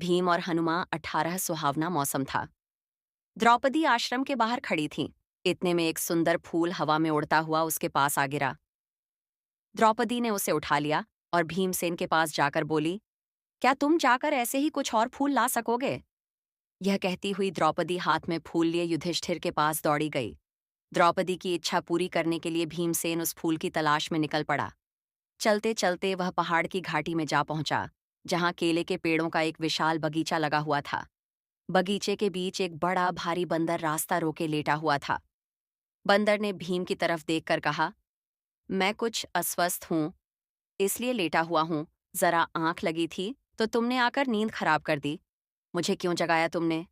भीम और हनुमान 18 सुहावना मौसम था। द्रौपदी आश्रम के बाहर खड़ी थी। इतने में एक सुंदर फूल हवा में उड़ता हुआ उसके पास आ गिरा। द्रौपदी ने उसे उठा लिया और भीमसेन के पास जाकर बोली, क्या तुम जाकर ऐसे ही कुछ और फूल ला सकोगे? यह कहती हुई द्रौपदी हाथ में फूल लिए युधिष्ठिर के पास दौड़ी गई। द्रौपदी की इच्छा पूरी करने के लिए भीमसेन उस फूल की तलाश में निकल पड़ा। चलते चलते वह पहाड़ की घाटी में जा पहुंचा, जहां केले के पेड़ों का एक विशाल बगीचा लगा हुआ था। बगीचे के बीच एक बड़ा भारी बंदर रास्ता रोके लेटा हुआ था। बंदर ने भीम की तरफ देखकर कहा, मैं कुछ अस्वस्थ हूं, इसलिए लेटा हुआ हूं। जरा आंख लगी थी तो तुमने आकर नींद खराब कर दी। मुझे क्यों जगाया तुमने?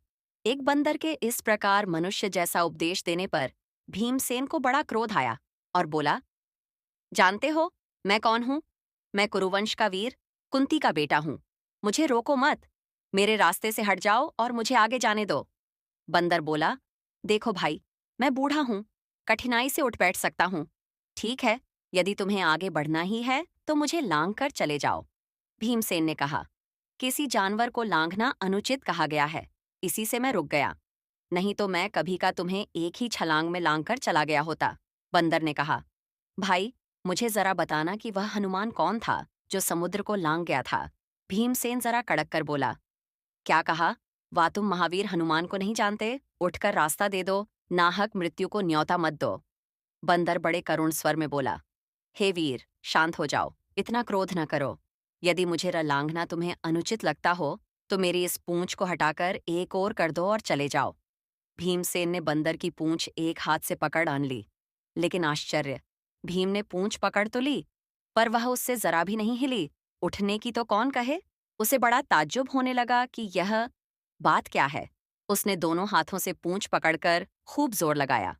एक बंदर के इस प्रकार मनुष्य जैसा उपदेश देने पर भीमसेन को बड़ा क्रोध आया और बोला, जानते हो मैं कौन हूं? मैं कुरुवंश का वीर, कुंती का बेटा हूं। मुझे रोको मत। मेरे रास्ते से हट जाओ और मुझे आगे जाने दो। बंदर बोला, देखो भाई, मैं बूढ़ा हूं, कठिनाई से उठ बैठ सकता हूं। ठीक है, यदि तुम्हें आगे बढ़ना ही है तो मुझे लांग कर चले जाओ। भीमसेन ने कहा, किसी जानवर को लांघना अनुचित कहा गया है, इसी से मैं रुक गया। नहीं तो मैं कभी का तुम्हें एक ही छलांग में लांग कर चला गया होता। बंदर ने कहा, भाई, मुझे जरा बताना कि वह हनुमान कौन था जो समुद्र को लांग गया था? भीमसेन जरा कड़क कर बोला, क्या कहा? वाह, तुम महावीर हनुमान को नहीं जानते? उठकर रास्ता दे दो, नाहक मृत्यु को न्योता मत दो। बंदर बड़े करुण स्वर में बोला, हे वीर, शांत हो जाओ, इतना क्रोध न करो। यदि मुझे लांघना तुम्हें अनुचित लगता हो तो मेरी इस पूंछ को हटाकर एक और कर दो और चले जाओ। भीमसेन ने बंदर की पूंछ एक हाथ से पकड़ आन ली। लेकिन आश्चर्य, भीम ने पूंछ पकड़ तो ली, पर वह उससे जरा भी नहीं हिली। उठने की तो कौन कहे। उसे बड़ा ताज्जुब होने लगा कि यह बात क्या है। उसने दोनों हाथों से पूंछ पकड़कर खूब जोर लगाया,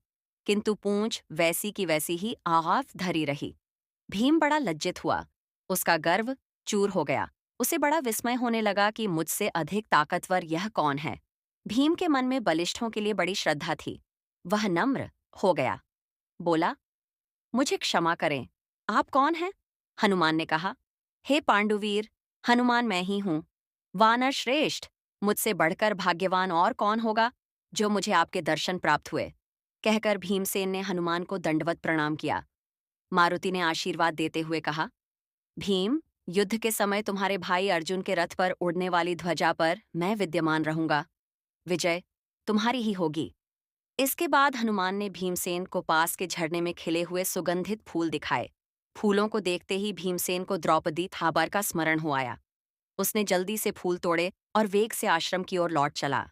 किंतु पूंछ वैसी की वैसी ही आगाव धरी रही। भीम बड़ा लज्जित हुआ। उसका गर्व चूर हो गया। उसे बड़ा विस्मय होने लगा कि मुझसे अधिक ताकतवर यह कौन है। भीम के मन में बलिष्ठों के लिए बड़ी श्रद्धा थी। वह नम्र हो गया। बोला, मुझे क्षमा करें, आप कौन हैं? हनुमान ने कहा, हे पांडुवीर, हनुमान मैं ही हूं। वानर श्रेष्ठ, मुझसे बढ़कर भाग्यवान और कौन होगा जो मुझे आपके दर्शन प्राप्त हुए। कहकर भीमसेन ने हनुमान को दंडवत प्रणाम किया। मारुति ने आशीर्वाद देते हुए कहा, भीम, युद्ध के समय तुम्हारे भाई अर्जुन के रथ पर उड़ने वाली ध्वजा पर मैं विद्यमान रहूंगा। विजय तुम्हारी ही होगी। इसके बाद हनुमान ने भीमसेन को पास के झरने में खिले हुए सुगंधित फूल दिखाए। फूलों को देखते ही भीमसेन को द्रौपदी थाबर का स्मरण हो आया। उसने जल्दी से फूल तोड़े और वेग से आश्रम की ओर लौट चला।